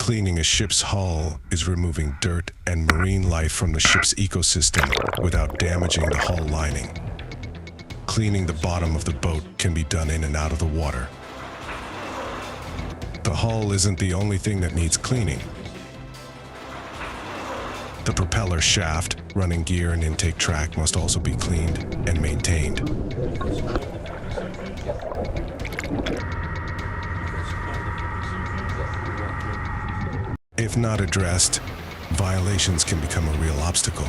Cleaning a ship's hull is removing dirt and marine life from the ship's ecosystem without damaging the hull lining. Cleaning the bottom of the boat can be done in and out of the water. The hull isn't the only thing that needs cleaning. The propeller shaft, running gear, and intake track must also be cleaned and maintained. If not addressed, violations can become a real obstacle.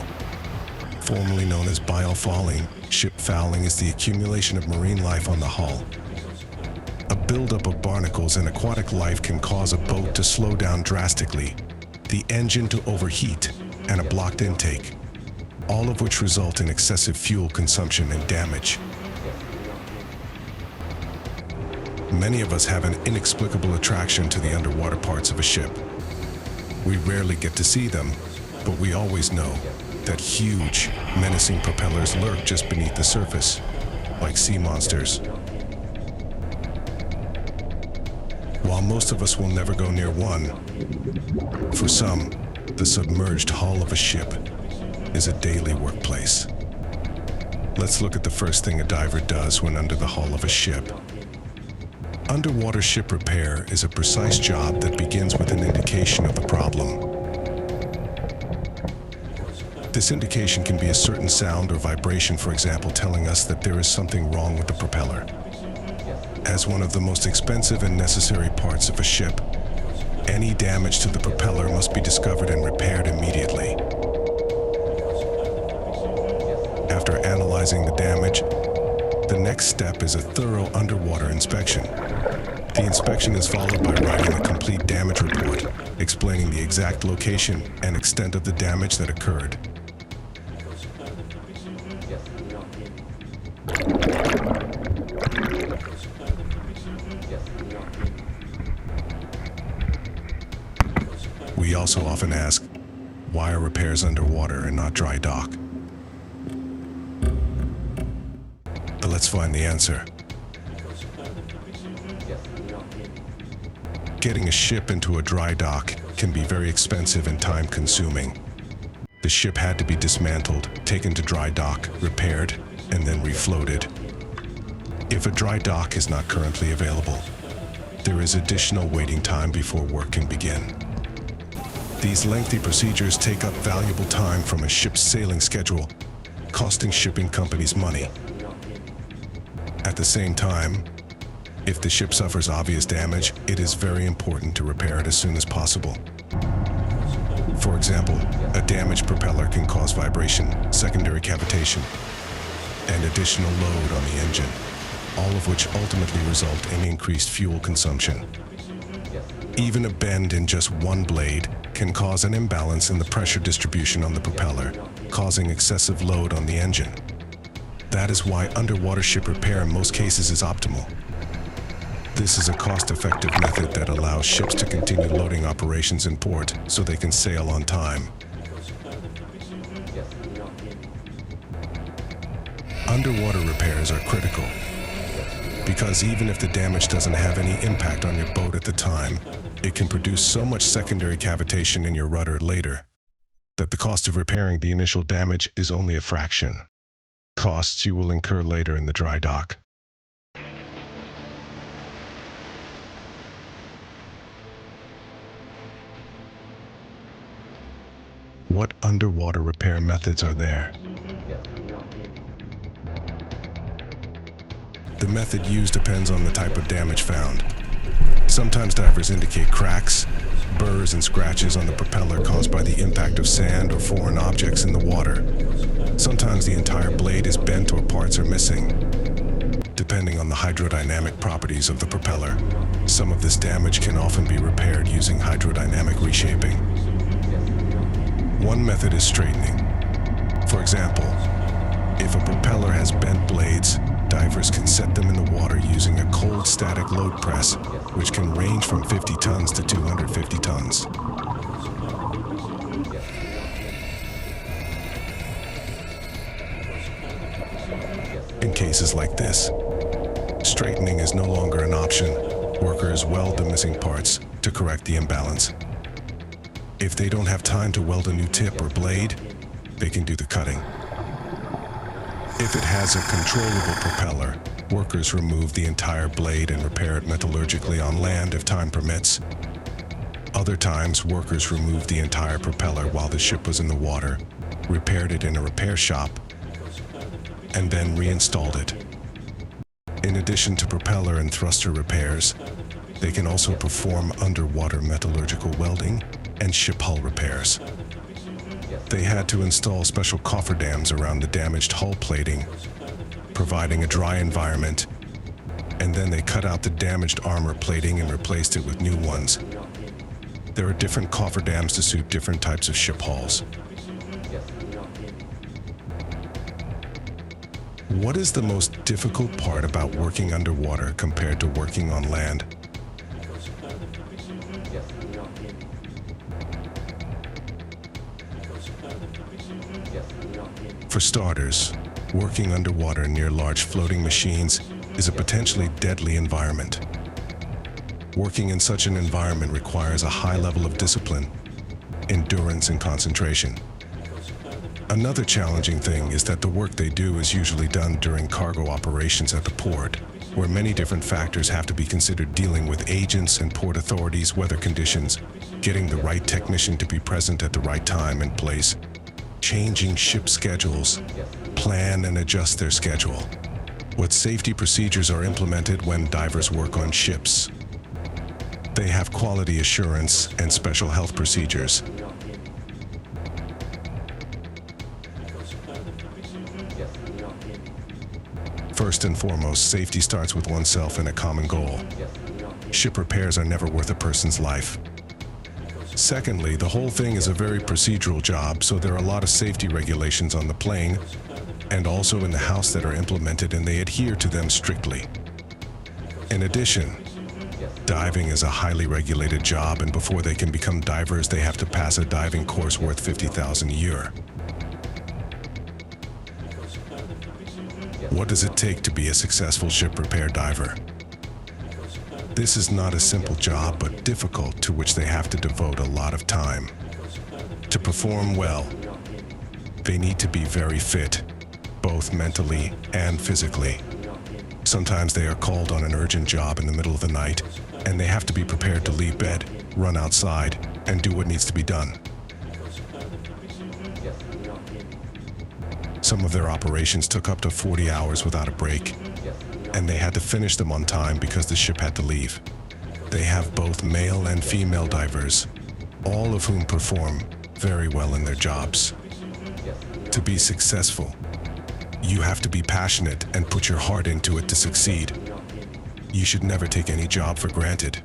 Formerly known as biofouling, ship fouling is the accumulation of marine life on the hull. A buildup of barnacles and aquatic life can cause a boat to slow down drastically, the engine to overheat, and a blocked intake, all of which result in excessive fuel consumption and damage. Many of us have an inexplicable attraction to the underwater parts of a ship. We rarely get to see them, but we always know that huge, menacing propellers lurk just beneath the surface, like sea monsters. While most of us will never go near one, for some, the submerged hull of a ship is a daily workplace. Let's look at the first thing a diver does when under the hull of a ship. Underwater ship repair is a precise job that begins with an indication of the problem. This indication can be a certain sound or vibration, for example, telling us that there is something wrong with the propeller. As one of the most expensive and necessary parts of a ship, any damage to the propeller must be discovered and repaired immediately. After analyzing the damage, the next step is a thorough underwater inspection. The inspection is followed by writing a complete damage report, explaining the exact location and extent of the damage that occurred. We also often ask, why are repairs underwater and not dry dock? But let's find the answer. Getting a ship into a dry dock can be very expensive and time-consuming. The ship had to be dismantled, taken to dry dock, repaired, and then refloated. If a dry dock is not currently available, there is additional waiting time before work can begin. These lengthy procedures take up valuable time from a ship's sailing schedule, costing shipping companies money. At the same time, if the ship suffers obvious damage, it is very important to repair it as soon as possible. For example, a damaged propeller can cause vibration, secondary cavitation, and additional load on the engine, all of which ultimately result in increased fuel consumption. Even a bend in just one blade can cause an imbalance in the pressure distribution on the propeller, causing excessive load on the engine. That is why underwater ship repair in most cases is optimal. This is a cost-effective method that allows ships to continue loading operations in port so they can sail on time. Underwater repairs are critical because even if the damage doesn't have any impact on your boat at the time, it can produce so much secondary cavitation in your rudder later that the cost of repairing the initial damage is only a fraction. Costs you will incur later in the dry dock. What underwater repair methods are there? The method used depends on the type of damage found. Sometimes divers indicate cracks, burrs, and scratches on the propeller caused by the impact of sand or foreign objects in the water. Sometimes the entire blade is bent or parts are missing. Depending on the hydrodynamic properties of the propeller, some of this damage can often be repaired using hydrodynamic reshaping. One method is straightening. For example, if a propeller has bent blades, divers can set them in the water using a cold static load press, which can range from 50 tons to 250 tons. In cases like this, straightening is no longer an option. Workers weld the missing parts to correct the imbalance. If they don't have time to weld a new tip or blade, they can do the cutting. If it has a controllable propeller, workers remove the entire blade and repair it metallurgically on land if time permits. Other times, workers removed the entire propeller while the ship was in the water, repaired it in a repair shop, and then reinstalled it. In addition to propeller and thruster repairs, they can also perform underwater metallurgical welding and ship hull repairs. They had to install special cofferdams around the damaged hull plating, providing a dry environment, and then they cut out the damaged armor plating and replaced it with new ones. There are different cofferdams to suit different types of ship hulls. What is the most difficult part about working underwater compared to working on land? For starters, working underwater near large floating machines is a potentially deadly environment. Working in such an environment requires a high level of discipline, endurance, and concentration. Another challenging thing is that the work they do is usually done during cargo operations at the port, where many different factors have to be considered, dealing with agents and port authorities, weather conditions, getting the right technician to be present at the right time and place, changing ship schedules, plan and adjust their schedule. What safety procedures are implemented when divers work on ships? They have quality assurance and special health procedures. First and foremost, safety starts with oneself and a common goal. Ship repairs are never worth a person's life. Secondly, the whole thing is a very procedural job, so there are a lot of safety regulations on the plane and also in the house that are implemented, and they adhere to them strictly. In addition, diving is a highly regulated job, and before they can become divers, they have to pass a diving course worth $50,000 a year. What does it take to be a successful ship repair diver? This is not a simple job, but difficult, to which they have to devote a lot of time. To perform well, they need to be very fit, both mentally and physically. Sometimes they are called on an urgent job in the middle of the night, and they have to be prepared to leave bed, run outside, and do what needs to be done. Some of their operations took up to 40 hours without a break, and they had to finish them on time because the ship had to leave. They have both male and female divers, all of whom perform very well in their jobs. To be successful, you have to be passionate and put your heart into it to succeed. You should never take any job for granted.